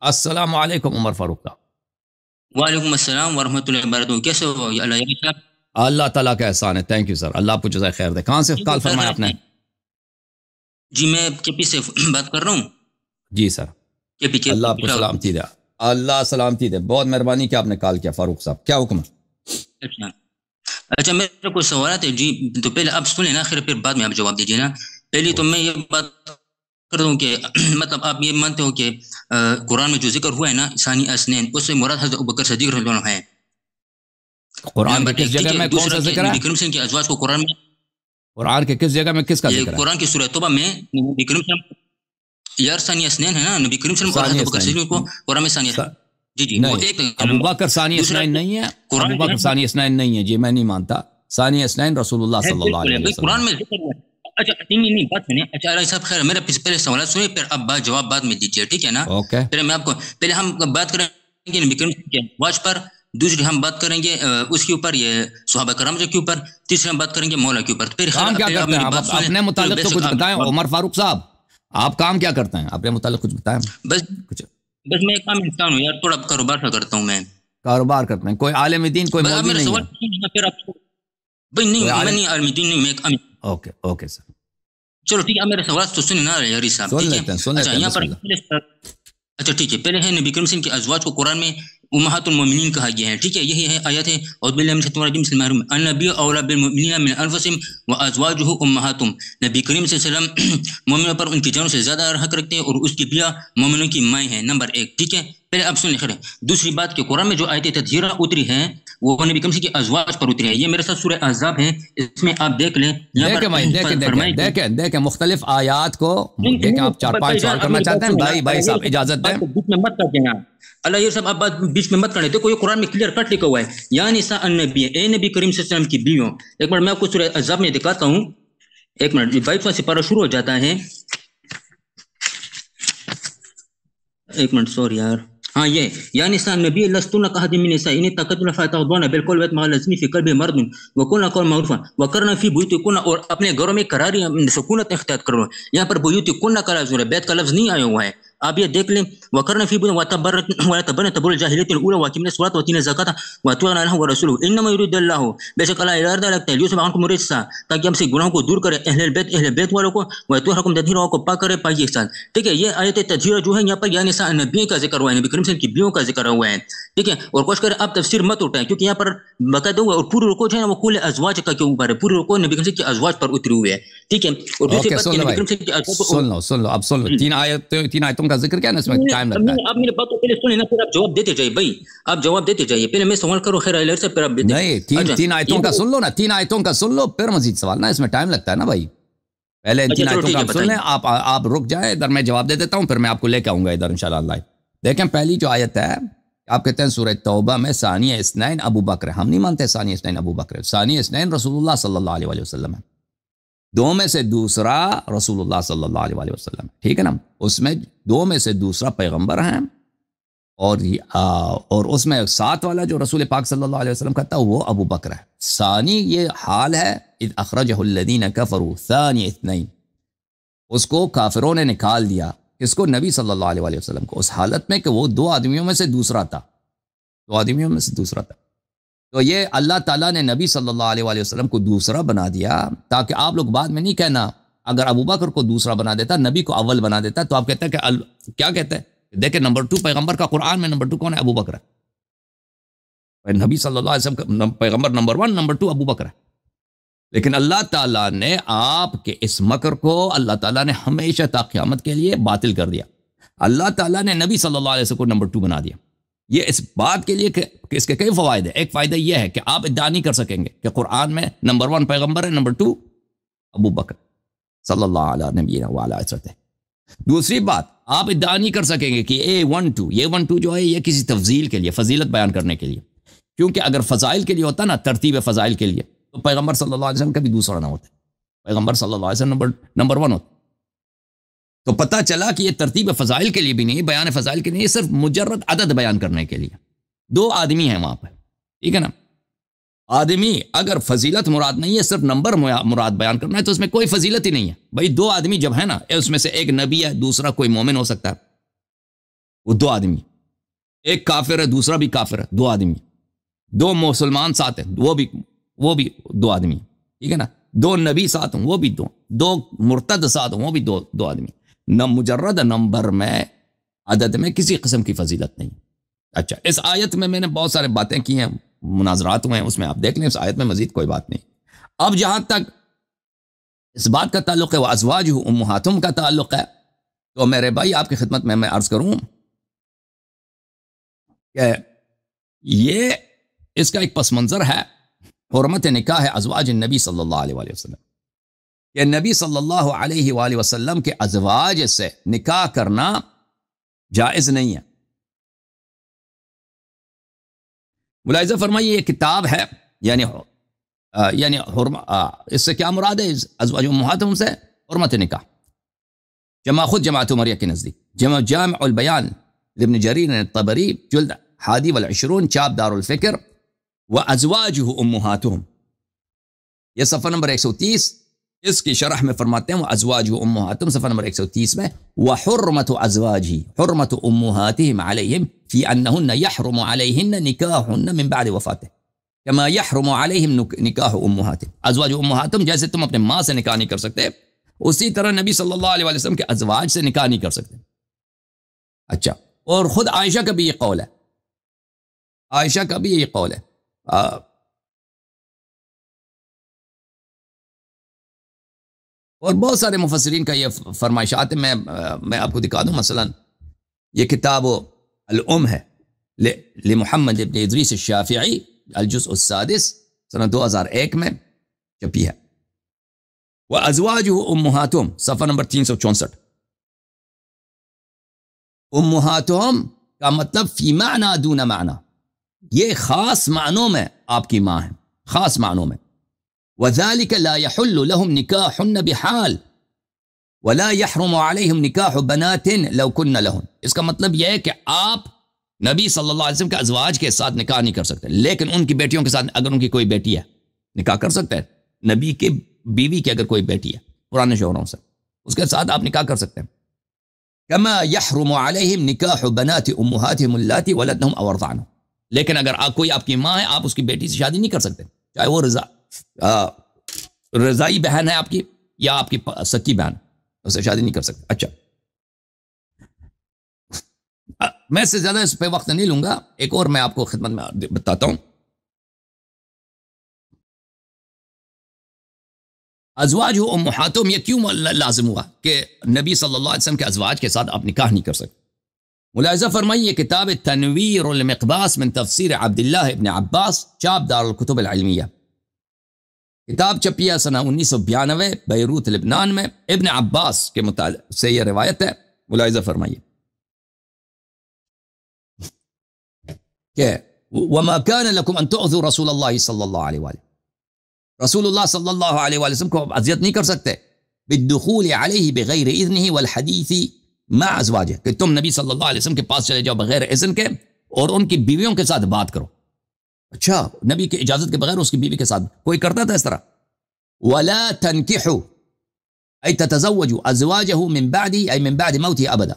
السلام علیکم عمر فاروق صاحب۔ وعلیکم السلام ورحمۃ اللہ وبرکاتہ، کیسے ہو اللہ صاحب؟ اللہ تعالیٰ کا احسان ہے، تھینک یو سر، اللہ آپ کو جزائے خیر دے۔ کہاں سے کال فرمایا آپ نے؟ جی میں کے پی سے بات کر رہا ہوں۔ جی سر، کے پی اللہ آپ کو سلامتی دے، اللہ سلامتی دے، بہت مہربانی کہ آپ نے کال کیا فاروق صاحب، کیا حکم ہے؟ اچھا میرے کو سوالات ہے جی، تو پہلے آپ سنیں نا، پھر بعد میں آپ جواب دیجیے نا۔ پہلی تو میں یہ بات کر دوں کہ مطلب آپ یہ مانتے ہو کہ قرآن میں جو ذکر ہوا ہے نا ثانی اسنین، اس سے مراد حضرت ابوبکر صدیق رضی اللہ عنہ ہے۔ قرآن کی کس جگہ میں کون سا ذکر ہے؟ نبی کریم صلی اللہ علیہ وسلم کی ازواج کو قرآن میں، قرآن کے کس جگہ میں کس کا ذکر ہے؟ قرآن کی سورہ توبہ میں نبی کریم صلی اللہ علیہ وسلم، یار ثانی اسنین ہے نا، نبی کریم صلی اللہ علیہ وسلم اور حضرت ابوبکر صدیق کو قرآن میں ثانی، جی جی وہ ایک ابوبکر ثانی اسنین نہیں ہے، ابوبکر ثانی اسنین نہیں ہے جی، میں نہیں مانتا۔ ثانی اسنین رسول اللہ صلی اللہ علیہ وسلم قرآن میں ذکر ہوا ہے۔ اچھا نہیں بات سنیں، اچھا علیہ صاحب خیر، میرا پہلے سوالات سنیں، پھر اب بات جواب بعد میں دیجیے، ٹھیک ہے نا؟ اوکے، پھر میں آپ کو پہلے ہم بات کریں گے نبی کریم کے ازواج پر، دوسری ہم بات کریں گے اس کے اوپر یہ صحابہ کرام کے اوپر، تیسری ہم بات کریں گے مولا کے اوپر۔ پھر کام کیا کرتے ہیں آپ اپنے متعلق تو کچھ بتائیں عمر فاروق صاحب، آپ کام کیا کرتے ہیں اپنے متعلق کچھ بتائیں۔ بس میں ایک عام انسان ہوں یار، تھوڑا کاروبار کا کرتا ہوں میں۔ کاروبار کرتے ہیں، کوئی عالم دین کوئی مولوی نہیں ہے؟ پھر آپ بھائی نہیں، میں نہیں عالم دین نہیں، میں ایک عام۔ اوکے اوکے سر، چلو ٹھیک ہے، میرے سوال تو سنیں نا یاری صاحب، ٹھیک ہے؟ اچھا یہاں پر اچھا ٹھیک ہے، پہلے ہے نبی کریم صلی اللہ علیہ وسلم کی ازواج کو قرآن میں امہات المومنین کہا گیا ہے، ٹھیک ہے؟ یہی ہے آیت ہے، اعوذ باللہ من الشیطان الرجیم، بسم اللہ الرحمن الرحیم، النبی اولی بالمؤمنین من انفسہم وازواجہ امہاتہم، نبی کریم صلی اللہ علیہ وسلم مومنوں پر ان کی جانوں سے زیادہ حق رکھتے ہیں اور اس کی بیاں مومنوں کی مائیں ہیں، نمبر ایک، ٹھیک ہے؟ پہلے اب سن لکھ رہے ہیں۔ دوسری بات کہ قرآن میں جو آیت تطہیرہ اتری ہے وہ نبی کریم کی ازواج پر اتری ہے، یہ میرے ساتھ سورہ احزاب ہے، اس میں آپ دیکھ لیں، دیکھیں مختلف آیات کو دیکھیں۔ آپ 4-5 سوال کرنا چاہتے ہیں بھائی صاحب اجازت دیں، بیچ میں مت کر دینا اللہ، یہ سب آپ بات بیچ میں مت کرنے، دیکھو یہ قرآن میں کلیئر کٹ لکھا ہوا ہے، یا نساء النبی، اے نبی کریم صلی اللہ علیہ وسلم کی بیویوں۔ ایک منٹ میں آپ کو سورہ احزاب میں دکھاتا ہوں، ایک منٹ، 22واں سپارہ شروع ہو جاتا ہے، ایک منٹ سوری یار، ہاں یہ یا نساء النبی لستن کاحد من النساء ان اتقیتن فتغضن بالقول ويطمع الذي في قلبه مرض وقلن قولا معروفا وقرن في بيوتكن، اور اپنے گھروں میں قراری سکونت اختیار کرو۔ یہاں پر بیوتکن کا لفظ ہے، بیت کا لفظ نہیں آیا ہوا ہے، آپ یہ دیکھ لیں، وقرن في بيوتكن ولا تبرجن تبرج الجاهليه الاولى واقيمن الصلاه واتين الزكاه واطيعن الله ورسوله انما يريد الله، بے شک اللہ ارادہ رکھتا ہے، لیصرف عنکم الرجس، تاکہ ہم سے گناہوں کو دور کرے، اہل بیت والوں کو، ويطهركم تطهيرا کو پاک کرے پاکی کے ساتھ، ٹھیک ہے؟ یہ آیت تطہیرہ جو ہے یہاں پر یا نساء النبی کا ذکر ہوا ہے، نبی کریم صلی اللہ علیہ وسلم کی بیویوں کا ذکر ہوا ہے، ٹھیک ہے؟ اور کوشش کریں آپ تفسیر مت اٹھائیں، کیونکہ یہاں پر باقاعدہ ہوا، اور پوری رکوع جو ہے وہ کل ازواج کا کے اوپر ہے، پوری رکوع نبی کریم کی ازواج پر اتری ہوئی ہے، ٹھیک ہے؟ اور دوسری بات نبی کریم کی ازواج کو سن لو اب سن لو، تین آیتوں کا ذکر کیا نا، اس میں ٹائم لگتا ہے۔ آپ میری بات کو پہلے سنیں نا، پھر آپ جواب دیتے جائیے بھائی، آپ جواب دیتے جائیے، پہلے میں سوال کروں خیر اللہ سے، پھر آپ نہیں، تین آیتوں کا سن لو نا، تین آیتوں کا سن لو پھر مزید سوال نا، اس میں ٹائم لگتا ہے نا بھائی، پہلے تین آیتوں کا سن لیں، آپ رک جائیں ادھر، میں جواب دے دیتا ہوں، پھر میں آپ کو لے کے آؤں گا ادھر انشاءاللہ اللہ۔ دیکھیں پہلی جو آیت ہے، آپ کہتے ہیں سورہ توبہ میں ثانی اثنین ابو بکر، ہم نہیں مانتے ثانی اثنین ابو بکر، ثانی اثنین رسول اللہ صلی اللہ علیہ وسلم ہے، دو میں سے دوسرا رسول اللہ صلی اللہ علیہ وسلم، ٹھیک ہے نا؟ اس میں دو میں سے دوسرا پیغمبر ہیں، اور اس میں ساتھ والا جو رسول پاک صلی اللہ علیہ وسلم کہتا ہے وہ ابو بکر ہے۔ ثانی یہ حال ہے، اذ اخرجہ الذین کفروا ثانی اثنین، اس کو کافروں نے نکال دیا، اس کو نبی صلی اللہ علیہ وسلم کو، اس حالت میں کہ وہ دو آدمیوں میں سے دوسرا تھا، تو یہ اللہ تعالیٰ نے نبی صلی اللہ علیہ وسلم کو دوسرا بنا دیا، تاکہ آپ لوگ بعد میں نہیں کہنا اگر ابو بکر کو دوسرا بنا دیتا، نبی کو اول بنا دیتا، تو آپ کہتے ہیں کہ کیا کہتے ہیں؟ دیکھیں نمبر 2 پیغمبر کا قرآن میں نمبر 2 کون ہے؟ ابو بکر ہے، نبی صلی اللہ علیہ وسلم کا پیغمبر نمبر 1، نمبر 2 ابو بکر ہے، لیکن اللہ تعالیٰ نے آپ کے اس مکر کو اللہ تعالیٰ نے ہمیشہ تا قیامت کے لیے باطل کر دیا، اللہ تعالیٰ نے نبی صلی اللہ علیہ وسلم کو نمبر 2 بنا دیا۔ یہ اس بات کے لیے کہ اس کے کئی فوائد ہیں، ایک فائدہ یہ ہے کہ آپ ادعا نہیں کر سکیں گے کہ قرآن میں نمبر 1 پیغمبر ہے، نمبر 2 ابو بکر صلی اللہ علیہ نبینا وعلیہ وسلم۔ دوسری بات، آپ ادعا نہیں کر سکیں گے کہ یہ 1-2 جو ہے یہ کسی تفضیل کے لیے، فضیلت بیان کرنے کے لیے، کیونکہ اگر فضائل کے لیے ہوتا نا، ترتیب فضائل کے لیے، تو پیغمبر صلی اللہ علیہ وسلم کا بھی دوسرا نہ ہوتا، پیغمبر صلی اللہ علیہ وسلم نمبر 1 ہوتا۔ تو پتہ چلا کہ یہ ترتیب فضائل کے لیے بھی نہیں، بیان فضائل کے لیے، یہ صرف مجرد عدد بیان کرنے کے لیے، 2 آدمی ہیں وہاں پہ، ٹھیک ہے نا؟ آدمی اگر فضیلت مراد نہیں ہے، صرف نمبر مراد بیان کرنا ہے، تو اس میں کوئی فضیلت ہی نہیں ہے بھائی، 2 آدمی جب ہے نا، اس میں سے ایک نبی ہے، دوسرا کوئی مومن ہو سکتا ہے، وہ دو آدمی، ایک کافر ہے دوسرا بھی کافر ہے، دو آدمی، دو مسلمان ساتھ ہیں وہ بھی دو آدمی، ٹھیک ہے نا، دو نبی ساتھ ہوں وہ بھی دو مرتد ساتھ ہوں وہ بھی دو آدمی، نہ مجرد نمبر میں عدد میں کسی قسم کی فضیلت نہیں۔ اچھا، اس آیت میں نے بہت سارے باتیں کی ہیں، مناظرات ہوئے ہیں، اس میں آپ دیکھ لیں، اس آیت میں مزید کوئی بات نہیں۔ اب جہاں تک اس بات کا تعلق ہے وہ ازواج امہاتہم کا تعلق ہے، تو میرے بھائی آپ کی خدمت میں عرض کروں کہ یہ اس کا ایک پس منظر ہے حرمت نکاح ہے ازواج النبی صلی اللہ علیہ وآلہ وسلم، کہ نبی صلی اللہ علیہ وآلہ وسلم کے ازواج سے نکاح کرنا جائز نہیں ہے۔ ملاحظہ فرمائیے یہ کتاب ہے، یعنی اس سے کیا مراد ہے؟ ازواج امہاتہم سے حرمت نکاح، خود جماعت عمریہ کے نزدیک جامع البیان لابن جریر الطبری جلد 21 چاپ دار الفکر، وازواجہ امہاتہم، یہ صفحہ نمبر 130، اس کی شرح میں فرماتے ہیں وازواجہ امہاتہم صفحہ نمبر 130 میں، وحرمت ازواجہ حرمت امہاتہم علیہم فی انہن یحرم علیہن نکاحن من بعد وفاتہ کما یحرم علیہم نکاح امہاتہم، ازواج امہاتہم جیسے تم اپنے ماں سے نکاح نہیں کر سکتے، اسی طرح نبی صلی اللہ علیہ وسلم کے ازواج سے نکاح نہیں کر سکتے۔ اچھا، اور خود عائشہ کا بھی یہ قول ہے، عائشہ کا بھی یہ قول ہے، اور بہت سارے مفسرین کا یہ فرمائشات ہے، میں آپ کو دکھا دوں، مثلا یہ کتاب الام ہے لمحمد ابن ادریس الشافعی، الجزء السادس، سنہ 2001 میں چھپی ہے، وازواجہ امہاتہم صفحہ نمبر 364۔ امہاتہم کا مطلب فی معنی دون معنی، یہ خاص معنوں میں آپ کی ماں ہے، خاص معنوں میں، وذلك لا يحل لهم نکاح بحال ولا يحرم عليهم نکاح بنات لو كن لهن، اس کا مطلب یہ ہے کہ آپ نبی صلی اللہ علیہ وسلم کے ازواج کے ساتھ نکاح نہیں کر سکتے، لیکن ان کی بیٹیوں کے ساتھ اگر ان کی کوئی بیٹی ہے نکاح کر سکتے ہیں، نبی کی بیوی کی اگر کوئی بیٹی ہے پرانے شوہروں سے، اس کے ساتھ آپ نکاح کر سکتے ہیں، کما یحرم علیہم نکاح بنات امہاتہم اللاتی ولدنہم او ارضعنہم، لیکن اگر کوئی آپ کی ماں ہے آپ اس کی بیٹی سے شادی نہیں کر سکتے، چاہے وہ رضائی بہن ہے آپ کی یا آپ کی سکی بہن، اس سے شادی نہیں کر سکتے۔ اچھا، میں اس سے زیادہ اس پہ وقت نہیں لوں گا، ایک اور میں آپ کو خدمت میں بتاتا ہوں، ازواج امہاتہم یہ کیوں لازم ہوا کہ نبی صلی اللہ علیہ وسلم کے ازواج کے ساتھ آپ نکاح نہیں کر سکتے؟ ملاحظہ فرمائیے کتاب تنویر المقباس من تفسیر عبداللہ ابن عباس، چاپ دار الکتب العلمیہ، کتاب چھپی ہے سنہ 1992 بیروت لبنان میں، ابن عباس کے متعلق سے یہ روایت ہے، ملاحظہ فرمائیے کہ وما كان لكم ان تؤذوا رسول اللہ صلی اللہ علیہ وآلہ، رسول اللہ صلی اللہ علیہ وآلہ وسلم کو اذیت نہیں کر سکتے، بالدخول علیہ بغیر اذنہ والحدیث مع ازواجہ، کہ تم نبی صلی اللہ علیہ وسلم کے پاس چلے جاؤ بغیر اذن کے اور ان کی بیویوں کے ساتھ بات کرو۔ اچھا، نبی کی اجازت کے بغیر اس کی بیوی کے ساتھ کوئی کرتا تھا اس طرح؟ ولا تنکحوا ای تتزوجوا ازواجہ من بعد ای من بعد موتہ ابدا،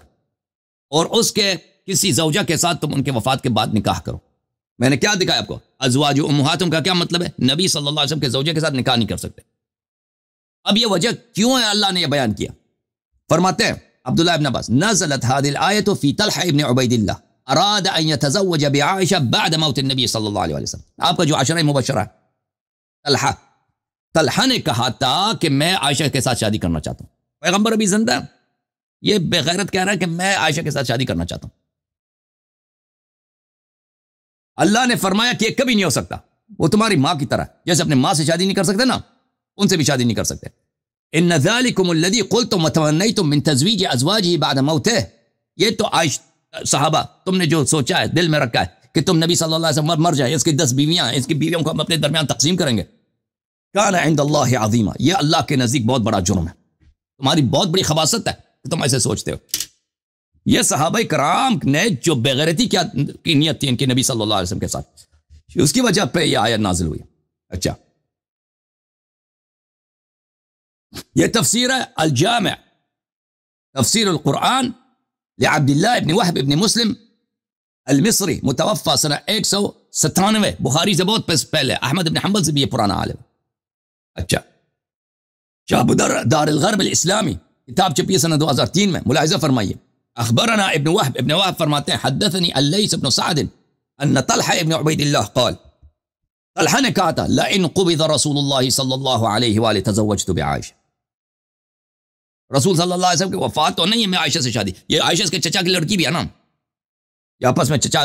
اور اس کے کسی زوجہ کے ساتھ تم ان کے وفات کے بعد نکاح کرو۔ میں نے کیا دکھایا آپ کو؟ ازواج امہاتہم کا کیا مطلب ہے؟ نبی صلی اللہ علیہ وسلم کے زوجے کے ساتھ نکاح نہیں کر سکتے۔ اب یہ وجہ کیوں ہے اللہ نے یہ بیان کیا؟ فرماتے ہیں عبداللہ ابن عباس، نزلت هذه الآیت فی طلحہ ابن عبید اللہ اراد ان يتزوج بعائشہ بعد موت النبی صلی اللہ علیہ وسلم، آپ کا جو عشرہ مبشرہ ہے طلحہ نے کہا تھا کہ میں عائشہ کے ساتھ شادی کرنا چاہتا ہوں، پیغمبر ابھی زندہ ہے، یہ بے غیرت کہہ رہا ہے کہ میں عائشہ کے ساتھ شادی کرنا چاہتا ہوں۔ اللہ نے فرمایا کہ یہ کبھی نہیں ہو سکتا، وہ تمہاری ماں کی طرح، جیسے اپنے ماں سے شادی نہیں کر سکتے نا، ان سے بھی شادی نہیں کر سکتے۔ ان ذالکم الذی قلتم وتمنیتم من تزویج ازواجہ بعد موتہ، یہ تو صحابہ تم نے جو سوچا ہے دل میں رکھا ہے کہ تم نبی صلی اللہ علیہ وسلم مر جائے، اس کی 10 بیویاں ہیں، اس کی بیویوں کو ہم اپنے درمیان تقسیم کریں گے، کان عند اللہ عظیما، یہ اللہ کے نزدیک بہت بڑا جرم ہے، تمہاری بہت بڑی خباثت ہے کہ تم ایسے سوچتے ہو۔ یہ صحابہ کرام نے جو بغیرتی کی نیت تھی ان کے نبی صلی اللہ علیہ وسلم کے ساتھ، اس کی وجہ پہ یہ آیت نازل ہوئی۔ اچھا، یہ تفسیر ہے الجامع تفسیر القرآن لعبد الله بن وهب بن مسلم المصری متوفى سنہ 197 بخاری سے بہت پہلے، احمد بن حنبل سے بھی یہ پرانا عالم. اچھا شعب دار الغرب الاسلامی کتاب چھپی ہے سنہ 2003 میں. ملاحظہ فرمائیے، اخبرنا ابن وهب فرماتے ہیں حدثني الليث بن سعد ان طلحہ ابن عبید اللہ قال، طلحہ نے کہا تھا لئن قبض رسول اللہ صلی اللہ علیہ وآلہ تزوجت بعائشہ، رسول صلی اللہ علیہ وسلم کی وفات تو نہیں ہے، میں عائشہ سے شادی. یہ عائشہ کے چچا کی لڑکی بھی ہے نا، یہ آپس میں چچا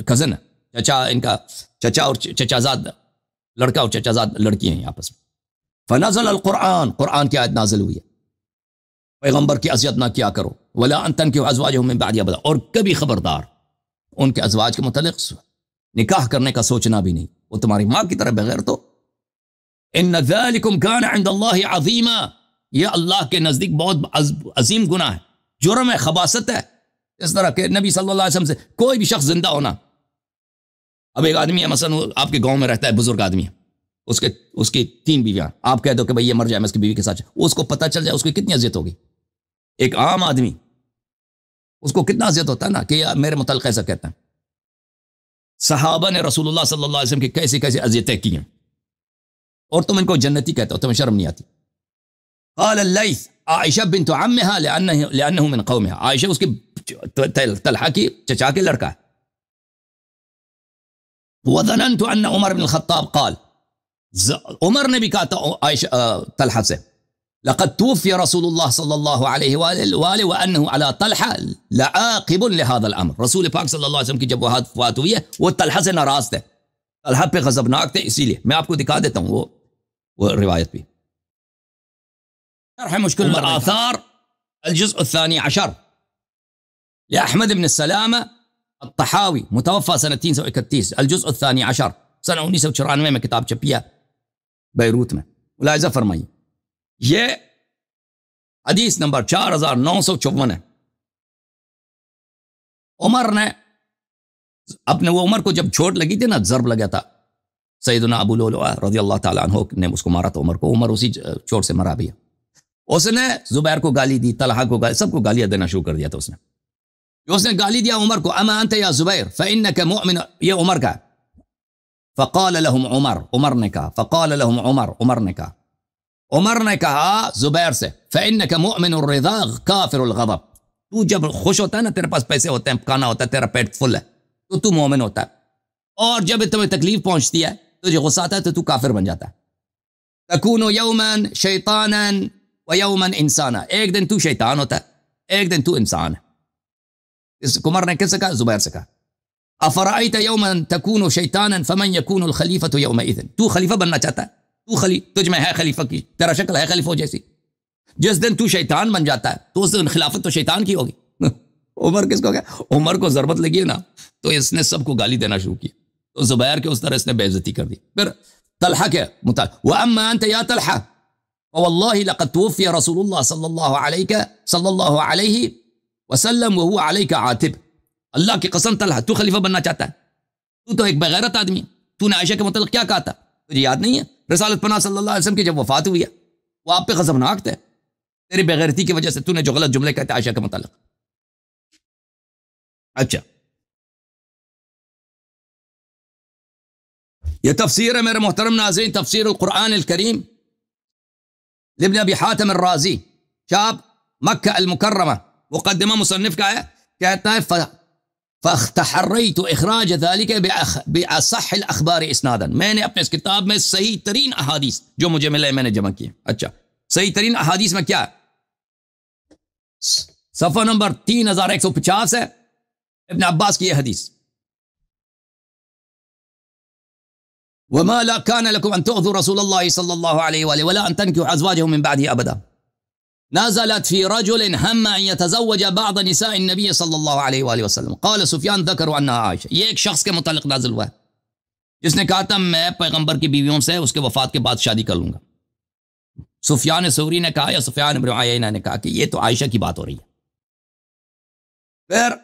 کزن، چچا ان کا چچا اور چچا زاد لڑکا اور چچا زاد لڑکی ہیں آپس میں. فنزل القرآن، قرآن کی آیت نازل ہوئی ہے، پیغمبر کی اذیت نہ کیا کرو، ولا ان تنکحوا ازواجهم من بعد ابدا، اور کبھی خبردار ان کے ازواج کے متعلق نکاح کرنے کا سوچنا بھی نہیں، وہ تمہاری ماں کی طرح بغیر تو. ان ذلکم کان عند اللہ عظیما، یہ اللہ کے نزدیک بہت عظیم گناہ ہے، جرم ہے، خباثت ہے. اس طرح کہ نبی صلی اللہ علیہ وسلم سے کوئی بھی شخص زندہ ہونا، اب ایک آدمی ہے مثلا آپ کے گاؤں میں رہتا ہے، بزرگ آدمی ہے، اس کی 3 بیویاں، آپ کہہ دو کہ بھئی یہ مر جائے میں اس کی بیوی کے ساتھ، اس کو پتہ چل جائے اس کو کتنی اذیت ہوگی. ایک عام آدمی اس کو کتنا اذیت ہوتا ہے نا کہ یہ میرے متعلق ایسا کہتا ہے. صحابہ نے رسول اللہ صلی اللہ علیہ وسلم کی کیسی کیسی اذیتیں کی ہیں، اور تم ان کو جنتی کہتے ہو، تمہیں شرم نہیں آتی. قال الليث عائشہ بنت عمها لانه من قومها، عائشہ اس کی طلحہ کی چچا کے لڑکا ہے. وظننت ان عمر بن الخطاب قال، عمر نے بھی کہا تھا عائشہ طلحہ سے، لقد توفي رسول الله صلی اللہ علیہ وآلہ وانه على طلحہ لعاقب لهذا الامر، رسول پاک صلی اللہ علیہ وسلم کی جب وفات ہوئی ہے وہ طلحہ سے ناراض تھے، طلحہ پہ غضبناک تھے. اسی لیے میں آپ کو دکھا دیتا ہوں وہ روایت بھی. شرح مشکل الآثار الجزء الثاني عشر لأحمد بن السلامة الطحاوی متوفى سنہ 331، الجزء الثاني عشر سنہ 1994 میں کتاب چھپی ہے بیروت میں. ملاحظہ فرمائیے، یہ حدیث نمبر 4954 ہے. عمر نے اپنے وہ عمر کو جب چوٹ لگی تھی نا، ضرب لگا تھا، سیدنا ابو لؤلؤہ رضی اللہ تعالیٰ عنہ نے اس کو مارا تھا عمر کو، عمر اسی چوٹ سے مرا بھی ہے. اس نے زبیر کو گالی دی، طلحہ کو گالی، سب کو گالیاں دینا شروع کر دیا تھا. اس نے گالی دیا عمر کو، اما انت یا زبیر فانک مؤمن، یہ عمر کا. فقال لهم عمر نے کہا، فقال لهم عمر نے کہا زبیر سے، فانک مؤمن الرضا کافر الغضب، تو جب خوش ہوتا ہے نا، تیرے پاس پیسے ہوتے ہیں، کھانا ہوتا ہے، تیرا پیٹ فل ہے، تو مومن ہوتا ہے، اور جب تمہیں تکلیف پہنچتی ہے، تجھے غصہ آتا ہے، تو کافر بن جاتا ہے. تکون یوما شیطانا ویوما انسانا، ایک دن تو شیطان ہوتا ہے، ایک دن تو انسان ہے. اس عمر نے کس سے کہا؟ زبیر سے کہا. افرأیت یوما تکون شیطانا فمن یکون الخلیفۃ یومئذ، تو خلیفہ بننا چاہتا ہے، تجھ میں ہے خلیفہ کی، تیرا شکل ہے خلیفہ جیسی، جس دن تو شیطان بن جاتا ہے تو اس دن خلافت تو شیطان کی ہوگی. عمر کس کو کہا؟ عمر کو ضربت لگی ہے نا، تو اس نے سب کو گالی دینا شروع کی، تو زبیر کے اس طرح اس نے بے عزتی کر دی. پھر طلحہ کے متعلق، واما انت یا طلحہ والله لقد توفي رسول الله صلی اللہ علیہ وسلم وهو عليك عاتب، اللہ کی قسم طلحہ تو خلیفہ بننا چاہتا ہے، تو ایک بغیرت آدمی ہے. تو نے عائشہ کے متعلق کیا کہا تھا؟ تجھے یاد نہیں ہے؟ رسالت پناہ صلی اللہ علیہ وسلم کی جب وفات ہوئی ہے، وہ آپ پہ غضبناک تھے، تیری بغیرتی کی وجہ سے تو نے جو غلط جملے کہتے عائشہ کے متعلق. اچھا، یہ تفسیر ہے میرے محترم ناظرین، تفسیر القرآن الکریم لابن ابی حاتم الرازی، شاب مکہ المکرمہ، مقدمہ مصنف کا ہے، کہتا ہے فاختحریت اخراج ذلك باصح الاخبار اسنادا، میں نے اپنے اس کتاب میں صحیح ترین احادیث جو مجھے ملے میں نے جمع کیے. اچھا، صحیح ترین احادیث میں کیا ہے؟ صفحہ نمبر 3150 ہے، ابن عباس کی یہ حدیث، وما لا كان لكم ان تؤذوا رسول الله صلى الله عليه واله ولا ان تنكحوا ازواجه من بعده ابدا، نزلت في رجل هم ان يتزوج بعض نساء النبي صلى الله عليه واله وسلم، قال سفیان ذکر عنها عائشہ، یہ ایک شخص کے متعلق نازل ہوا ہے جس نے کہا تھا میں پیغمبر کی بیویوں سے اس کے وفات کے بعد شادی کر لوں گا. سفیان ثوری نے کہا یا سفیان بن عیینہ نے کہا کہ یہ تو عائشہ کی بات ہو رہی ہے. پھر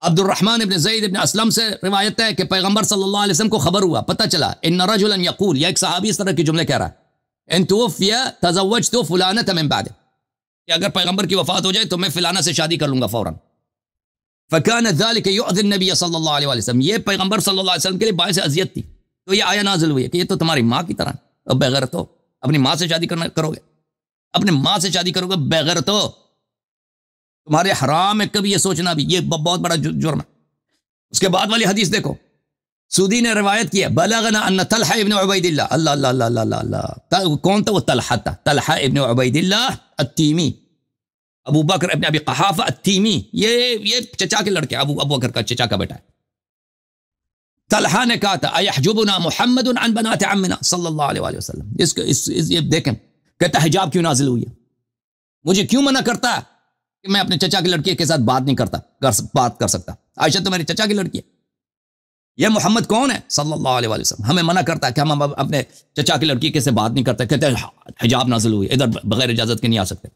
عبد الرحمن بن زید بن اسلم سے روایت ہے کہ پیغمبر صلی اللہ علیہ وسلم کو خبر ہوا، پتہ چلا، ان رجلا یقول، یہ ایک صحابی اس طرح کے جملے کہہ رہا ہے، ان توفی تزوجت فلانۃ من بعد، کہ اگر پیغمبر کی وفات ہو جائے تو میں فلانا سے شادی کر لوں گا فوراً. فَكَانَ ذَلِكَ يُؤْذِي النَّبِيَّ صلی اللہ علیہ وسلم، یہ پیغمبر صلی اللہ علیہ وسلم کے لیے باعث اذیت تھی. تو یہ آیا نازل ہوئی ہے کہ یہ تو تمہاری ماں کی طرح، اب بغیرت ہو، اپنی ماں سے شادی کرو گے، اپنی ماں سے شادی کرو گے بغیرت ہو، تمہارے حرام ہے کبھی یہ سوچنا بھی، یہ بہت بڑا جرم ہے. اس کے بعد والی حدیث دیکھو، سودی نے روایت کی ہے، بلغنا ان طلحہ ابن عبید اللہ، اللہ اللہ اللہ اللہ اللہ، کون تھا وہ؟ طلحہ تھا، طلحہ ابن عبید اللہ التیمی، ابو بکر ابن ابی قحافہ التیمی، یہ چچا کے لڑکے، ابو بکر کا چچا کا بیٹا ہے. طلحہ نے کہا تھا ایحجبنا محمد عن بنات عمنا صلی اللہ علیہ وآلہ وسلم، یہ دیکھیں کہتا حجاب کیوں نازل ہوئی ہے، مجھے کیوں منع کرتا ہے کہ میں اپنے چچا کی لڑکی کے ساتھ بات نہیں بات کر سکتا. عائشہ تو میری چچا کی لڑکی ہے، یہ محمد کون ہے صلی اللہ علیہ وآلہ وسلم، ہمیں منع کرتا ہے کہ ہم اپنے چچا کی لڑکی کے سے بات نہیں کرتے، کہتے ہیں حجاب نازل ہوئی، ادھر بغیر اجازت کے نہیں آ سکتے.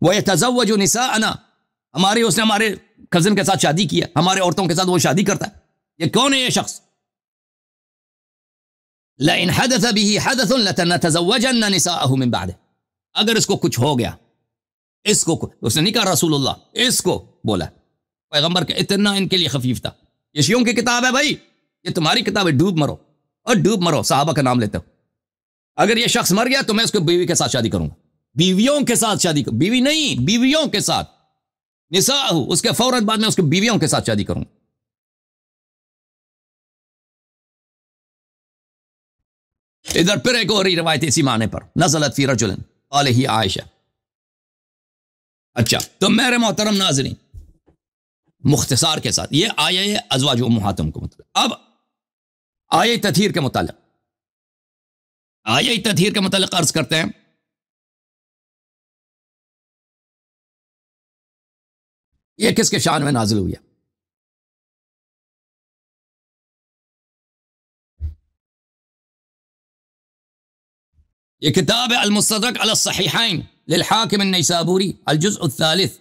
وَيَتَزَوَّجُ نِسَاءَنَا، اس نے ہمارے کزن کے ساتھ شادی کی ہے، ہمارے عورتوں کے ساتھ وہ شادی کرتا ہے. یہ کون ہے یہ شخص؟ لَإِنْ حَدَثَ بِهِ حَدَثٌ لَتَنَتَزَوَّجَنَّ نِسَاءَهُ مِنْ بَعْدِهِ، اگر اس کو کچھ ہو گیا، اس نے نہیں کہا رسول اللہ، اس کو بولا پیغمبر کے، اتنا ان کے لیے خفیف تھا. یہ شیعوں کی کتاب ہے بھائی، یہ تمہاری کتاب ہے، ڈوب مرو اور ڈوب مرو، صحابہ کا نام لیتے ہو. اگر یہ شخص مر گیا تو میں اس کو بیوی کے ساتھ شادی کروں گا، بیویوں کے ساتھ شادی کروں، بیوی نہیں، بیویوں کے ساتھ، نساء، اس کے فوراً بعد میں اس کو بیویوں کے ساتھ شادی کروں گا. ادھر پھر ایک اور روایت اسی معنی پر، نزلت فی رجل علیہ عائشہ. اچھا تو میرے محترم ناظرین، مختصار کے ساتھ یہ آیہ ازواج امہاتم کو مطلب. اب آیہ تطہیر کے متعلق، آیہ تطہیر کے متعلق عرض کرتے ہیں. یہ کس کے شان میں نازل ہوئی ہے؟ یہ کتاب ہے المستدرک علی الصحیحین للحاکم النیسابوری، الجزء الثالث،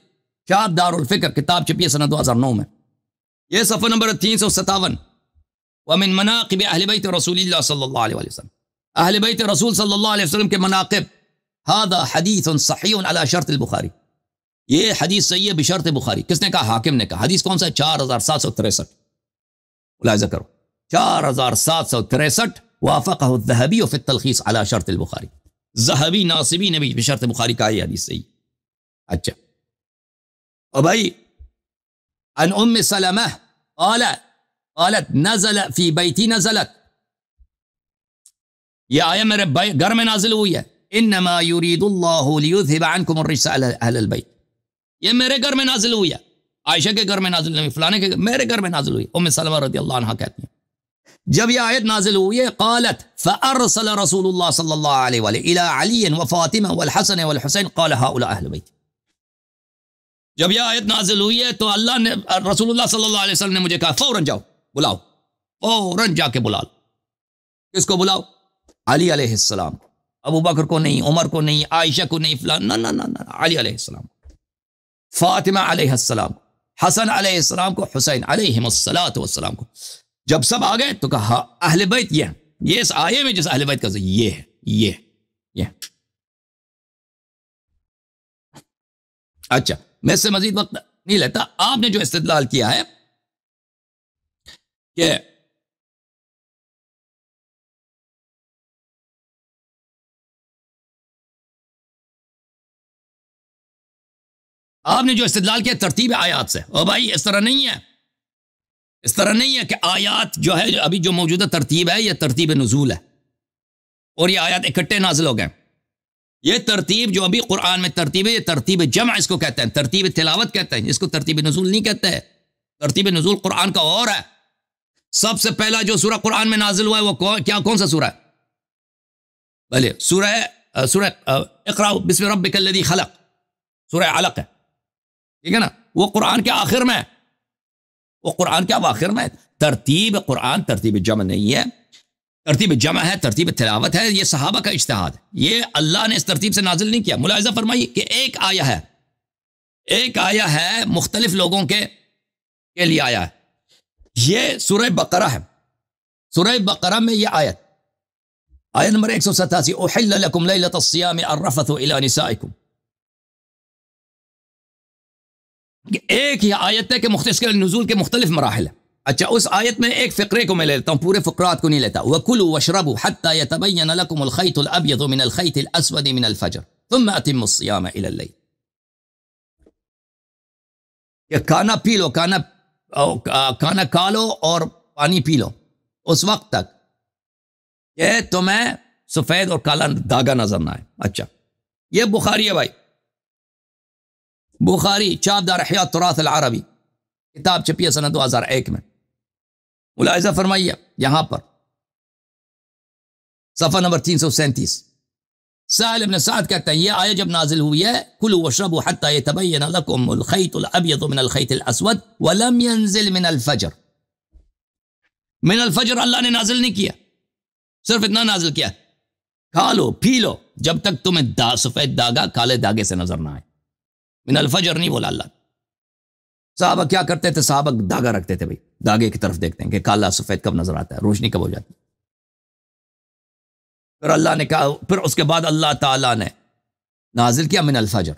شاب دار الفکر، کتاب چھپی ہے سنہ 2009 میں. یہ صفحہ نمبر 357. ومن مناقب اہل بیت رسول اللہ صلی اللہ علیہ وسلم، اہل بیت رسول صلی اللہ علیہ وسلم کے مناقب. هذا حدیث صحیح علی شرط البخاری، یہ حدیث صحیح ہے بشرط بخاری. کس نے کہا؟ حاکم نے کہا. حدیث کون سا ہے؟ 4763. ملاحظہ کرو، 4763. وافقہ الذہبی فی التلخیص علی شرط البخاری، ذہبی ناصبی نے بھی بشرط بخاری کہا یہ حدیث صحیح. اچھا اور بھائی، ان ام سلمہ قالت نزل فی بیتی، نزلت، یہ آیہ میرے گھر میں نازل ہوئی ہے. انما یرید اللہ لیذھب عنکم الرجس اہل البیت، یہ میرے گھر میں نازل ہوئی ہے، عائشہ کے گھر میں نازل نہیں، فلانے کے میرے گھر میں نازل ہوئی. ام سلمہ رضی اللہ عنہ کہتی ہیں جب یہ آیت نازل ہوئی ہے، قالت فارسل رسول اللہ صلی اللہ علیہ وآلہ الى علی وفاطمہ والحسن والحسین قال هؤلاء اہل بیت. جب یہ آیت نازل ہوئی ہے تو اللہ نے، رسول اللہ صلی اللہ علیہ وسلم نے مجھے کہا فوراً جاؤ بلاؤ، فوراً جا کے بلاؤ. کس کو بلاؤ؟ علی علیہ السلام کو، ابو بکر کو نہیں، عمر کو نہیں، عائشہ کو نہیں، فلان، نہ نہ نہ، علی علیہ السلام کو، فاطمہ علیہ السلام کو، حسن علیہ السلام کو، حسین علیہم السلام کو. جب سب آ گئے تو کہا اہل بیت، یہ اس آیے میں جس اہل بیت کا یہ ہے، یہ. اچھا میں اس سے مزید وقت نہیں لیتا. آپ نے جو استدلال کیا ہے کہ ترتیب آیات سے، اور بھائی اس طرح نہیں ہے، اس طرح نہیں ہے کہ آیات جو ہے ابھی جو موجودہ ترتیب ہے یہ ترتیب نزول ہے اور یہ آیات اکٹھے نازل ہو گئے. یہ ترتیب جو ابھی قرآن میں ترتیب ہے، یہ ترتیب جمع اس کو کہتے ہیں، ترتیب تلاوت کہتے ہیں، اس کو ترتیب نزول نہیں کہتے ہیں. ترتیب نزول قرآن کا اور ہے. سب سے پہلا جو سورہ قرآن میں نازل ہوا ہے وہ کون سا سورہ ہے؟ بھلے سورہ اقرأ بسم ربک الذی خلق، سورہ علق ہے، ٹھیک ہے نا. وہ قرآن کے آخر میں، وہ قرآن کے آخر میں. ترتیب قرآن ترتیب جمع نہیں ہے، ترتیب جمع ہے، ترتیب تلاوت ہے. یہ صحابہ کا اجتہاد ہے، یہ اللہ نے اس ترتیب سے نازل نہیں کیا. ملاحظہ فرمائیے کہ ایک آیہ ہے مختلف لوگوں کے لیے آیا ہے. یہ سورہ بقرہ ہے. سورہ بقرہ میں یہ آیت نمبر 187، احل لکم لیلۃ الصیام الرفث الی نسائکم. کہ ایک ہی آیت ہے کہ اس کے نزول کے مختلف مراحل ہیں. اچھا اس آیت میں ایک فقرے کو میں لے لیتا ہوں, پورے فقرات کو نہیں لیتا. وَكُلُوا وَاشْرَبُوا حَتَّى يَتَبَيَّنَ لَكُمُ الْخَيْطُ الْأَبْيَضُ مِنَ الْخَيْطِ الْأَسْوَدِ مِنَ الْفَجْرِ ثُمَّ أَتِمُّوا الصِّيَامَ إِلَى اللَّيْلِ. کہ کھانا پی لو, کھانا کھا لو اور پانی پی لو اس وقت تک کہ تمہیں سفید اور کالا داغا نظر نہ آئے. اچھا یہ بخاری ہے بھائی, بخاری چاپ دار احیاء التراث العربی, کتاب چھپی ہے سنہ 2001 میں. ملاحظہ فرمائیے یہاں پر صفحہ نمبر 337. سہل ابن سعد کہتے ہیں یہ آیت جب نازل ہوئی ہے کلوا واشربوا حتى يتبين لكم الخيط الابيض من الخيط الاسود ولم ينزل من الفجر. من الفجر اللہ نے نازل نہیں کیا, صرف اتنا نازل کیا کھا لو پی لو جب تک تمہیں سفید داغا کالے داغے سے نظر نہ آئے. من الفجر نہیں بولا اللہ. صحابہ کیا کرتے تھے, صحابہ داغا رکھتے تھے بھائی, داغے کی طرف دیکھتے ہیں کہ کالا سفید کب نظر آتا ہے, روشنی کب ہو جاتی. پھر اللہ نے کہا, پھر اس کے بعد اللہ تعالیٰ نے نازل کیا من الفجر.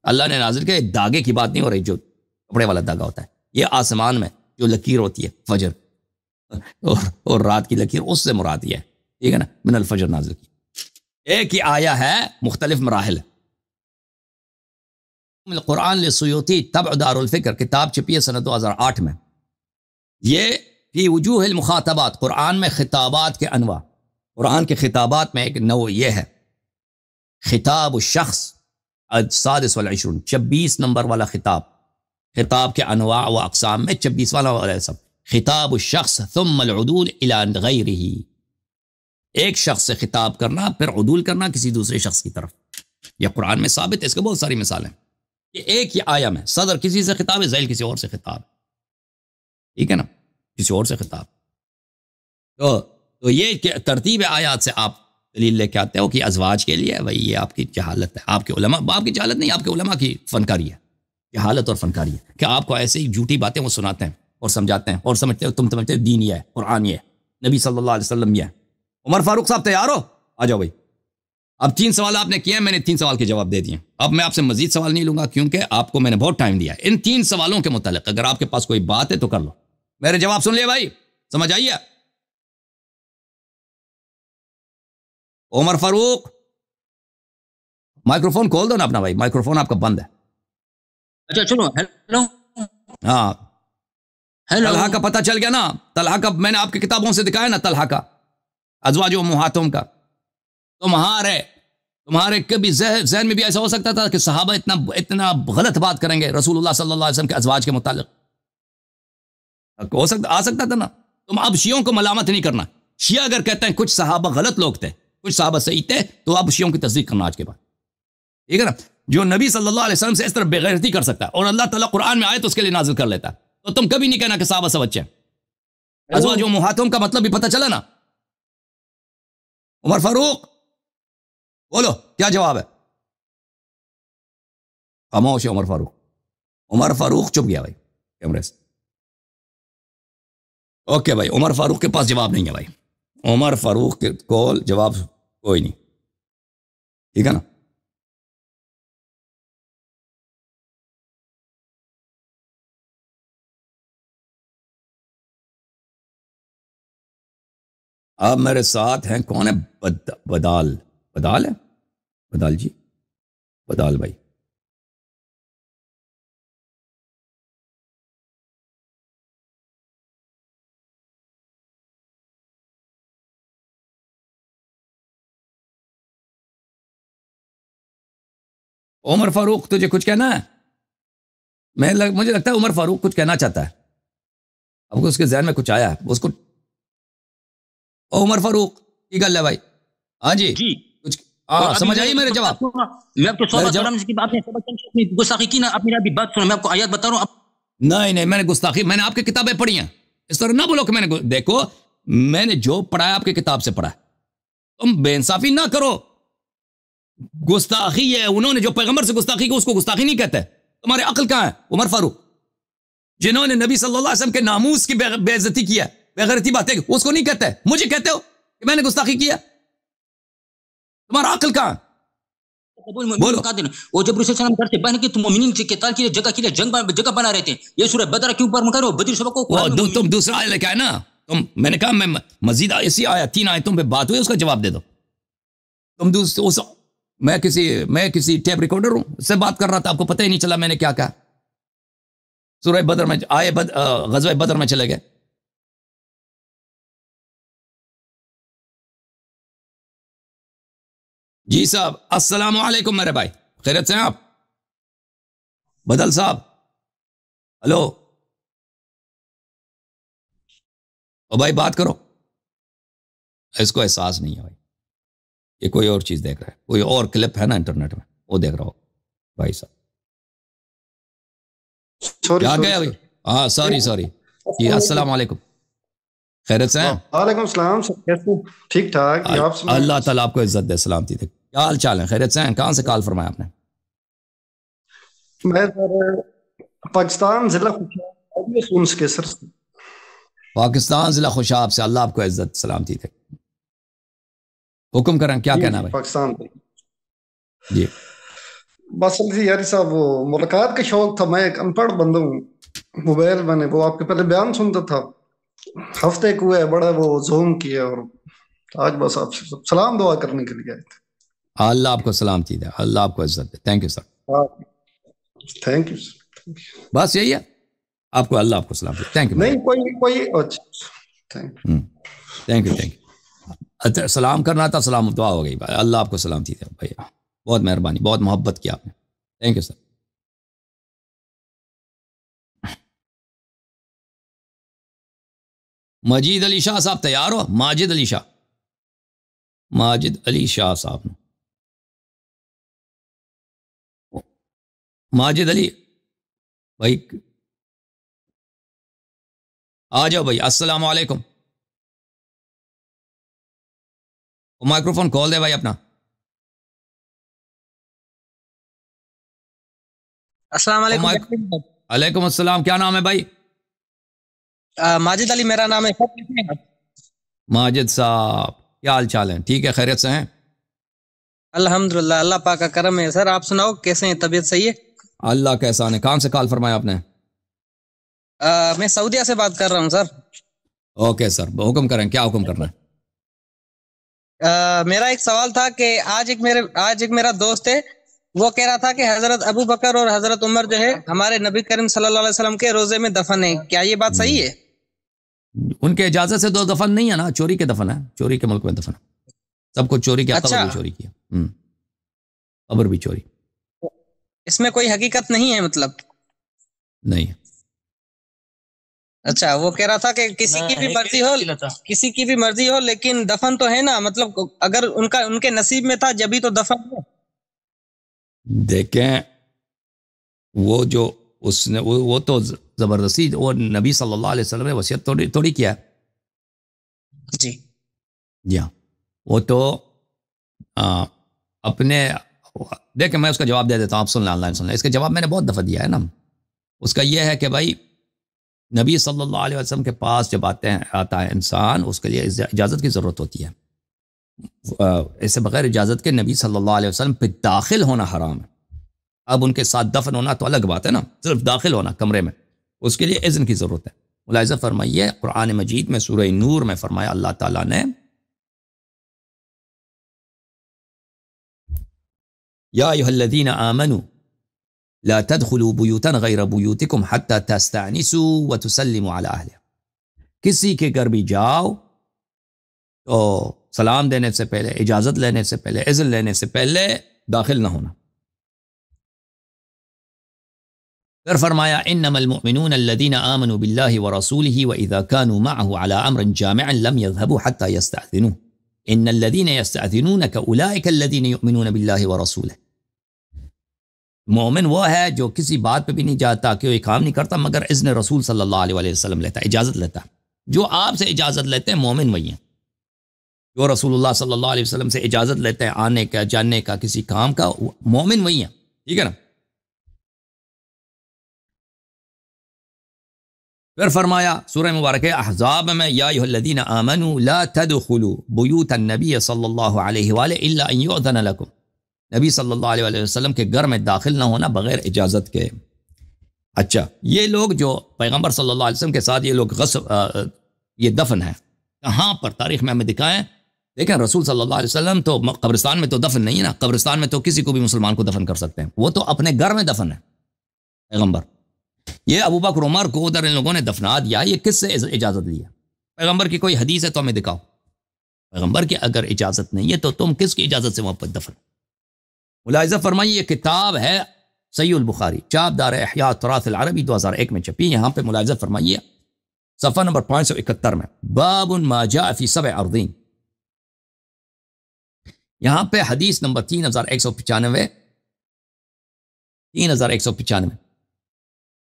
اللہ نے نازل کیا, داغے کی بات نہیں ہو رہی جو کپڑے والا داغا ہوتا ہے, یہ آسمان میں جو لکیر ہوتی ہے فجر اور رات کی لکیر, اس سے مراد یہ ہے, ٹھیک ہے نا. من الفجر نازل کی, ایک ہی آیا ہے مختلف مراحل. القرآن للسیوطی طبع دار الفکر, کتاب چھپی ہے سنہ 2008 میں. یہ فی وجوہ المخاطبات, قرآن میں خطابات کے انواع. قرآن کے خطابات میں ایک نوع یہ ہے خطاب الشخص السادس والعشرون, 26 نمبر والا خطاب. خطاب کے انواع و اقسام میں 26 والا سب. خطاب الشخص ثم العدول الى غیرہ, ایک شخص سے خطاب کرنا پھر عدول کرنا کسی دوسرے شخص کی طرف. یہ قرآن میں ثابت ہے, اس کے بہت ساری مثالیں. یہ ایک ہی آیا میں صدر کسی سے خطاب ہے, ذیل کسی اور سے خطاب, ٹھیک ہے نا, کسی اور سے خطاب. تو یہ ترتیب آیات سے آپ دلیل لے کے آتے ہو کہ ازواج کے لیے بھائی یہ آپ کی جہالت ہے. آپ کے علماء, آپ کی جہالت نہیں, آپ کے علماء کی فنکاری ہے, جہالت اور فنکاری ہے کہ آپ کو ایسے ہی جھوٹی باتیں وہ سناتے ہیں اور سمجھاتے ہیں اور سمجھتے ہو تم سمجھتے ہو دین یہ ہے, قرآن یہ ہے, نبی صلی اللہ علیہ وسلم یہ ہے. عمر فاروق صاحب تیار ہو, آ جاؤ بھائی. اب 3 سوال آپ نے کیے ہیں, میں نے 3 سوال کے جواب دے دیے. اب میں آپ سے مزید سوال نہیں لوں گا کیونکہ آپ کو میں نے بہت ٹائم دیا ہے. ان 3 سوالوں کے متعلق اگر آپ کے پاس کوئی بات ہے تو کر لو. میرے جواب سن لیے بھائی, سمجھ آئیے. عمر فاروق مائکروفون کھول دو نا اپنا بھائی, مائکروفون آپ کا بند ہے. اچھا چلو, ہیلو. ہاں ہیلو. طلحہ کا پتہ چل گیا نا, طلحہ کا میں نے آپ کی کتابوں سے دکھایا نا, طلحہ کا ازواج و امہاتہم کا. تمہارے کبھی ذہن میں بھی ایسا ہو سکتا تھا کہ صحابہ اتنا غلط بات کریں گے رسول اللہ صلی اللہ علیہ وسلم کے ازواج کے متعلق؟ آ سکتا تھا نا. تم اب شیعوں کو ملامت نہیں کرنا. شیعہ اگر کہتے ہیں کچھ صحابہ غلط لوگ تھے, کچھ صحابہ صحیح تھے, تو آپ شیعوں کی تصدیق کرنا آج کے بعد, ٹھیک ہے نا. جو نبی صلی اللہ علیہ وسلم سے اس طرح بےغیرتی کر سکتا ہے اور اللہ تعالیٰ قرآن میں آئے تو اس کے لیے نازل کر لیتا ہے, تو تم کبھی نہیں کہنا کہ صحابہ سب اچھے ہیں. ازواج و امہاتہم کا مطلب بھی پتہ چلا نا. عمر فاروق بولو کیا جواب ہے؟ خاموش ہے عمر فاروق. عمر فاروق چپ گیا بھائی کیمرے سے. اوکے بھائی, عمر فاروق کے پاس جواب نہیں ہے بھائی. عمر فاروق کے کول جواب کوئی نہیں, ٹھیک ہے نا. اب میرے ساتھ ہیں, کون ہے؟ بدال ہے, بدال جی, بدال بھائی. عمر فاروق تجھے کچھ کہنا ہے؟ مجھے لگتا ہے عمر فاروق کچھ کہنا چاہتا ہے. اب اس کے ذہن میں کچھ آیا ہے اس کو. عمر فاروق کی گل ہے بھائی. ہاں جی کچھ سمجھ آئی میرے جواب؟ میں آپ کو گستاخی کی نا, آپ میری ابھی بات سنو, میں آپ کو آیات بتا رہا ہوں. نہیں میں نے گستاخی, میں نے آپ کی کتابیں پڑھی ہیں. اس طرح نہ بولو کہ میں نے, دیکھو میں نے جو پڑھا ہے آپ کی کتاب سے پڑھا ہے, تم بے انصافی نہ کرو. گستاخی ہے, انہوں نے جو پیغمبر سے گستاخی کی اس کو گستاخی نہیں کہتے. تمہارے عقل کہاں ہے عمر فاروق؟ جنہوں نے نبی صلی اللہ علیہ وسلم کے ناموس کی بے عزتی کی ہے, بغیرتی باتیں, اس کو نہیں کہتے. مجھے کہتے ہو کہ میں نے گستاخی کیا؟ تمہارا عقل کہاں؟ بولو اور جب رسول سلام گھر سے باہر نکلے تو مومنین کے قتال کے لیے جگہ بنا رہے تھے. یہ سورہ بدر کیوں پر مکر بدر سبق کو تم دوسرا آیت لے کے آئے نا. میں نے کہا میں مزید اسی آیا 3 آیتوں پہ بات ہوئی, اس کا جواب دے دو. تم میں کسی ٹیپ ریکارڈر ہوں, اس سے بات کر رہا تھا, آپ کو پتہ ہی نہیں چلا میں نے کیا کہا. سورہ بدر میں آئے, غزوہ بدر میں چلے گئے. جی صاحب السلام علیکم میرے بھائی, خیریت سے ہیں آپ؟ بدل صاحب ہلو, او بھائی بات کرو. اس کو احساس نہیں ہے بھائی, یہ کوئی اور چیز دیکھ رہا ہے, کوئی اور کلپ ہے نا انٹرنیٹ میں وہ دیکھ رہا ہو بھائی صاحب. کیا گیا بھائی؟ ہاں سوری جی السلام علیکم, خیریت سے ہیں؟ وعلیکم السلام, کیسے؟ ٹھیک ٹھاک. اللہ تعالیٰ آپ کو عزت دے, سلامتی دے. کیا حال چال ہے؟ خیریت سے ہیں؟ کہاں سے کال فرمایا آپ نے؟ میں سر پاکستان ضلع خوشاب کے سر. پاکستان ضلع خوشاب سے. اللہ آپ کو عزت سلامتی دے. حکم کریں, کیا کہنا بھائی؟ پاکستان جی بس یاری صاحب وہ ملاقات کا شوق تھا. میں ایک ان پڑھ بندہ ہوں, موبائل میں نے وہ آپ کے پہلے بیان سنتا تھا, ہفتے کو ہے بڑا وہ زوم کیا, اور آج بس آپ سے سلام دعا کرنے کے لیے آئے تھے. اللہ آپ کو سلامتی دے, اللہ آپ کو عزت دے. Thank you sir. Thank you sir. بس یہی ہے آپ کو, اللہ آپ کو سلامتی. Thank you. نہیں کوئی اچھا تھینک یو. اچھا سلام کرنا تھا, سلام دعا ہو گئی بھائی. اللہ آپ کو سلامتی دے بھیا, بہت مہربانی, بہت محبت کیا آپ نے. تھینک یو سر. مجید علی شاہ صاحب تیار ہو؟ ماجد علی شاہ صاحب, ماجد علی بھائی آ جاؤ بھائی. السلام علیکم. مائکروفون کھول دے بھائی اپنا. السلام علیکم. علیکم السلام. کیا نام ہے بھائی؟ ماجد علی میرا نام ہے. ماجد صاحب کیا حال چال ہیں؟ ٹھیک ہے, خیریت سے ہیں؟ الحمدللہ, اللہ پاک کا کرم ہے. سر آپ سناؤ, کیسے ہیں؟ طبیعت صحیح ہے؟ اللہ کا احسان ہے. کہاں سے کال فرمایا آپ نے؟ میں سعودیہ سے بات کر رہا ہوں سر. اوکے سر, حکم کریں, کیا حکم کرنا ہے؟ میرا ایک سوال تھا کہ آج ایک میرا دوست ہے, وہ کہہ رہا تھا کہ حضرت ابو بکر اور حضرت عمر جو ہے ہمارے نبی کریم صلی اللہ علیہ وسلم کے روزے میں دفن ہے. کیا یہ بات صحیح ہے؟ ان کے اجازت سے تو دفن نہیں ہے نا, چوری کے دفن ہے, چوری کے ملک میں دفن ہے. سب کچھ چوری کیا, قبر بھی چوری کیا, قبر بھی چوری. اس میں کوئی حقیقت نہیں ہے مطلب؟ نہیں. اچھا, وہ کہہ رہا تھا کہ کسی کی بھی مرضی ہو لیکن دفن تو ہے نا, مطلب اگر ان کے نصیب میں تھا جبھی تو دفن ہے. دیکھیں وہ جو اس نے وہ تو زبردستی, وہ نبی صلی اللہ علیہ وسلم نے وصیت توڑی کیا. جی ہاں, وہ تو اپنے, دیکھیں میں اس کا جواب دے دیتا ہوں, آپ سن لیں, آن لائن سن لیں. اس کا جواب میں نے بہت دفعہ دیا ہے نا. اس کا یہ ہے کہ بھائی نبی صلی اللہ علیہ وسلم کے پاس جب آتا ہے انسان, اس کے لیے اجازت کی ضرورت ہوتی ہے. ایسے بغیر اجازت کے نبی صلی اللہ علیہ وسلم پہ داخل ہونا حرام ہے. اب ان کے ساتھ دفن ہونا تو الگ بات ہے نا, صرف داخل ہونا کمرے میں, اس کے لیے اذن کی ضرورت ہے. ملاحظہ فرمائیے, قرآن مجید میں سورہ نور میں فرمایا اللہ تعالیٰ نے, یا ایھا الذین آمنوا لا تدخلوا بیوتا غیر بیوتکم حتی تستأنسوا وتسلموا علی اہلہا. کسی کے گھر بھی جاؤ تو سلام دینے سے پہلے, اجازت لینے سے پہلے, اذن لینے سے پہلے داخل نہ ہونا. پھر فرمایا انما المؤمنون الذين آمنوا بالله ورسوله واذا كانوا معه على امر جامع لم يذهبوا حتى يستأذنوه ان الذين يستأذنونك اولئك الذين يؤمنون بالله ورسوله. مومن وہ ہے جو کسی بات پہ بھی نہیں جاتا, کہ وہ کام نہیں کرتا مگر اذن رسول صلی اللہ علیہ وسلم لیتا, اجازت لیتا. جو آپ سے اجازت لیتے ہیں مومن وہی ہیں. جو رسول اللہ صلی اللہ علیہ وسلم سے اجازت لیتے ہیں آنے کا, جاننے کا, کسی کام کا, مومن وہی ہیں. ٹھیک ہے نا. پھر فرمایا سورہ مبارکہ احزاب میں, یا ایھا الذین آمنوا لا تدخلوا بیوت النبی صلی اللہ علیہ وآلہ الا ان یؤذن لکم. نبی صلی اللہ علیہ وسلم کے گھر میں داخل نہ ہونا بغیر اجازت کے۔ اچھا، یہ لوگ جو پیغمبر صلی اللہ علیہ وسلم کے ساتھ یہ لوگ یہ دفن ہے کہاں پر تاریخ میں ہمیں دکھائیں؟ لیکن رسول صلی اللہ علیہ وسلم تو قبرستان میں تو دفن نہیں ہے نا، قبرستان میں تو کسی کو بھی مسلمان کو دفن کر سکتے ہیں، وہ تو اپنے گھر میں دفن ہے پیغمبر۔ یہ ابو بکر عمر کو ادھر ان لوگوں نے دفنا دیا، یہ کس سے اجازت لی ہے؟ پیغمبر کی کوئی حدیث ہے تو ہمیں دکھاؤ، پیغمبر کی اگر اجازت نہیں ہے تو تم کس کی اجازت سے وہاں پر دفن؟ ملاحظہ فرمائیے، یہ کتاب ہے صحیح البخاری، چاپ دار احیاء تراث العربی 2001 میں چھپی، یہاں پہ ملاحظہ فرمائیے صفحہ نمبر 571 میں، باب ما جاء فی 7 ارضین، یہاں پہ حدیث نمبر 3195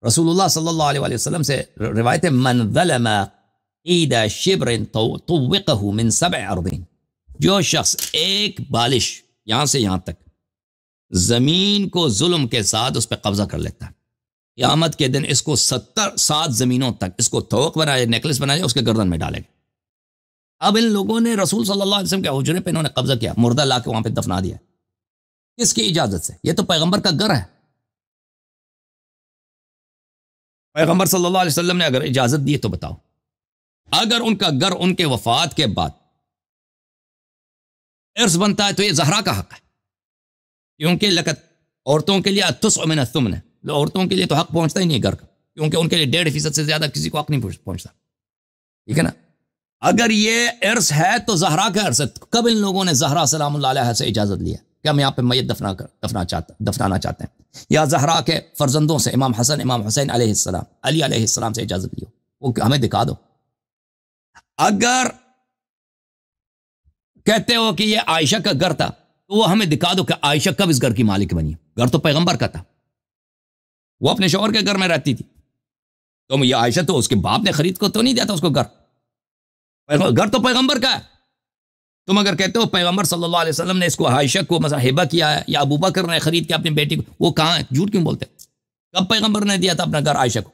رسول اللہ صلی اللہ علیہ وسلم سے روایت ہے، من ظلم عید شبر طوقہ من 7 ارضین، جو شخص ایک بالش یہاں سے یہاں تک زمین کو ظلم کے ساتھ اس پہ قبضہ کر لیتا ہے، قیامت کے دن اس کو 7 زمینوں تک اس کو توق بنائے، نیکلس بنائے، اس کے گردن میں ڈالے گا۔ اب ان لوگوں نے رسول صلی اللہ علیہ وسلم کے حجرے پہ انہوں نے قبضہ کیا، مردہ لا کے وہاں پہ دفنا دیا، کس کی اجازت سے؟ یہ تو پیغمبر کا گھر ہے، پیغمبر صلی اللہ علیہ وسلم نے اگر اجازت دی تو بتاؤ۔ اگر ان کا گھر ان کے وفات کے بعد ارث بنتا ہے تو یہ زہرا کا حق ہے، کیونکہ لقد عورتوں کے لیے التسع من الثمن، عورتوں کے لیے تو حق پہنچتا ہی نہیں گھر کا، کیونکہ ان کے لیے 1.5% سے زیادہ کسی کو حق نہیں پہنچتا، ٹھیک ہے نا؟ اگر یہ ارث ہے تو زہرا کا ارث ہے، کب ان لوگوں نے زہرا سلام اللہ علیہ سے اجازت لیا کہ ہم یہاں پہ میت دفنانا چاہتے ہیں، یا زہرا کے فرزندوں سے امام حسن امام حسین علیہ السلام علی علیہ السلام سے اجازت لیو، وہ ہمیں دکھا دو۔ اگر کہتے ہو کہ یہ عائشہ کا گھر تھا تو وہ ہمیں دکھا دو کہ عائشہ کب اس گھر کی مالک بنی، گھر تو پیغمبر کا تھا، وہ اپنے شوہر کے گھر میں رہتی تھی، تو یہ عائشہ تو اس کے باپ نے خرید کو تو نہیں دیا تھا اس کو گھر تو پیغمبر کا ہے۔ تم اگر کہتے ہو پیغمبر صلی اللہ علیہ وسلم نے اس کو عائشہ کو مثلا ہبہ کیا ہے یا ابو بکر نے خرید کے اپنی بیٹی کو، وہ کہاں ہے؟ جھوٹ کیوں بولتے؟ کب پیغمبر نے دیا تھا اپنا گھر عائشہ کو؟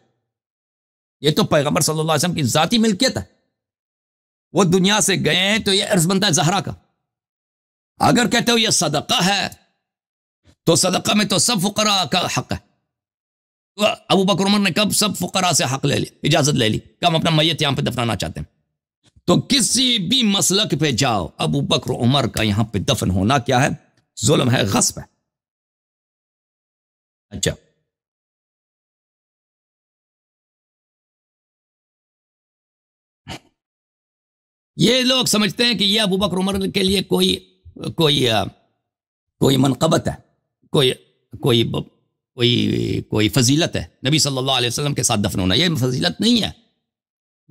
یہ تو پیغمبر صلی اللہ علیہ وسلم کی ذاتی ملکیت ہے، وہ دنیا سے گئے ہیں تو یہ عرض بنتا ہے زہرا کا۔ اگر کہتے ہو یہ صدقہ ہے تو صدقہ میں تو سب فقراء کا حق ہے، تو ابو بکر عمر نے کب سب فقراء سے حق لے لی، اجازت لے لی کہ ہم اپنا میت یہاں پہ دفنانا چاہتے ہیں؟ تو کسی بھی مسلک پہ جاؤ، ابو بکر عمر کا یہاں پہ دفن ہونا کیا ہے؟ ظلم ہے، غصب ہے۔ اچھا، یہ لوگ سمجھتے ہیں کہ یہ ابو بکر عمر کے لیے کوئی منقبت ہے، کوئی فضیلت ہے، نبی صلی اللہ علیہ وسلم کے ساتھ دفن ہونا، یہ فضیلت نہیں ہے،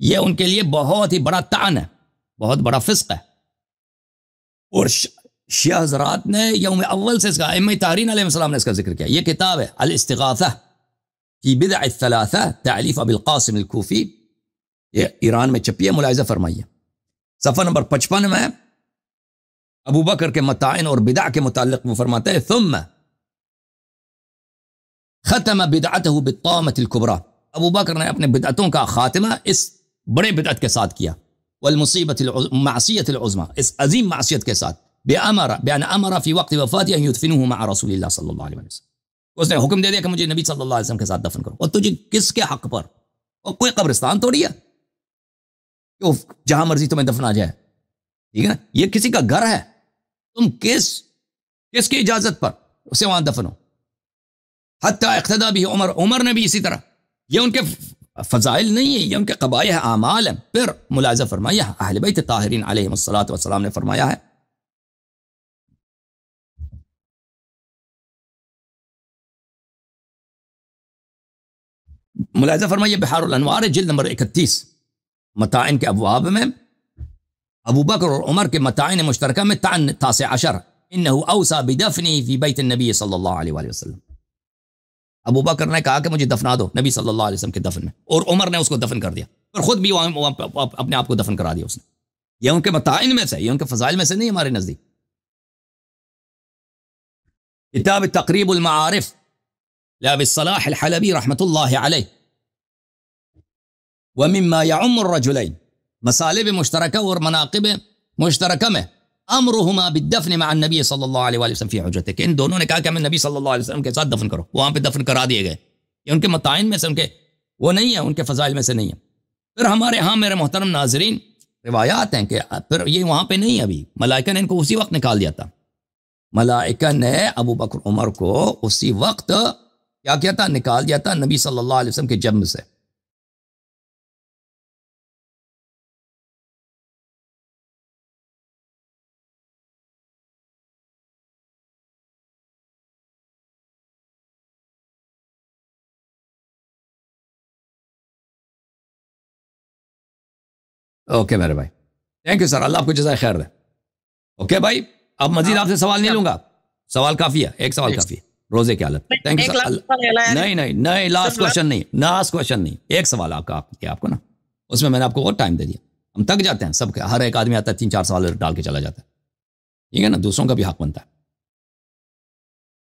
یہ ان کے لیے بہت ہی بڑا طعن ہے، بہت بڑا فسق ہے۔ اور شیعہ حضرات نے یوم اول سے اس کا ائمہ طاہرین علیہ السلام نے اس کا ذکر کیا۔ یہ کتاب ہے الاستغاثہ فی بدع الثلاثہ، تالیف ابی القاسم الکوفی، یہ ایران میں چھپی ہے، ملاحظہ فرمائیے صفحہ نمبر 55 میں ابو بکر کے مطاعن اور بدع کے متعلق وہ فرماتے ہیں، ثم ختم بدعته بالطامة الكبرى، ابو بکر نے اپنے بدعتوں کا خاتمہ اس بڑے بدعت کے ساتھ کیا، والمصیبت معصیت العظمی، اس عظیم معصیت کے ساتھ، بأن امر فی وقت وفاته ان يدفنوه مع رسول اللہ صلی اللہ علیہ وسلم، اس نے حکم دے دیا کہ مجھے نبی صلی اللہ علیہ وسلم کے ساتھ دفن کرو۔ اور تجھے کس کے حق پر؟ اور کوئی قبرستان توڑی ہے کہ جہاں مرضی تمہیں دفنا جائے، ٹھیک ہے نا؟ یہ کسی کا گھر ہے، تم کس کی اجازت پر اسے وہاں دفنو؟ حتی اقتدا بھی عمر نے بھی اسی طرح، یہ ان کے فضائل نہیں ہے، یہ ان کے قبائح اعمال ہیں۔ پھر ملاحظہ فرمائیے اہل بیت طاہرین علیہم الصلوۃ والسلام نے فرمایا ہے، ملاحظہ فرمائیے بحار الانوار جلد نمبر 31 متاعن کے ابواب میں، ابو بکر اور عمر کے متاعن مشترکہ میں طعن 19 انہ اوصى بدفنی فی بیت النبی صلی اللہ علیہ وسلم، ابو بکر نے کہا کہ مجھے دفنا دو نبی صلی اللہ علیہ وسلم کے دفن میں، اور عمر نے اس کو دفن کر دیا، اور خود بھی وہاں اپنے آپ کو دفن کرا دیا اس نے۔ یہ ان کے متاعن میں سے، یہ ان کے فضائل میں سے نہیں ہمارے نزدیک۔ کتاب تقریب المعارف لابی الصلاح الحلبی رحمۃ اللہ علیہ، ومما يعم الرجلین، مصالب مشترکہ اور مناقب مشترکہ میں امرهما بالدفن مع النبی صلی اللہ علیہ وسلم فی حجرته، کہ ان دونوں نے کہا کہ ہمیں نبی صلی اللہ علیہ وسلم کے ساتھ دفن کرو، وہاں پہ دفن کرا دیے گئے. یہ ان کے متائن میں سے، ان کے وہ نہیں ہے، ان کے فضائل میں سے نہیں ہے. پھر ہمارے ہاں میرے محترم ناظرین روایات ہیں کہ پھر یہ وہاں پہ نہیں ہے، ابھی ملائکہ نے ان کو اسی وقت نکال دیا تھا. ملائکہ نے ابو بکر عمر کو اسی وقت کیا کیا تھا؟ نکال دیا تھا نبی صلی اللہ علیہ وسلم کے جسم سے. اوکے میرے بھائی، تھینک یو سر، اللہ آپ کو جزائے خیر دے. اوکے بھائی، اب مزید آپ سے سوال نہیں لوں گا، سوال کافی ہے، ایک سوال کافی ہے. روزے کی حالت. تھینک یو سر. نہیں لاسٹ کوشچن نہیں، لاسٹ کوشچن نہیں، ایک سوال آپ کا آپ کو نا، اس میں نے آپ کو اور ٹائم دے دیا. ہم تک جاتے ہیں سب کے، ہر ایک آدمی آتا ہے 3-4 سوال ڈال کے چلا جاتا ہے. ٹھیک ہے نا، دوسروں کا بھی حق بنتا ہے.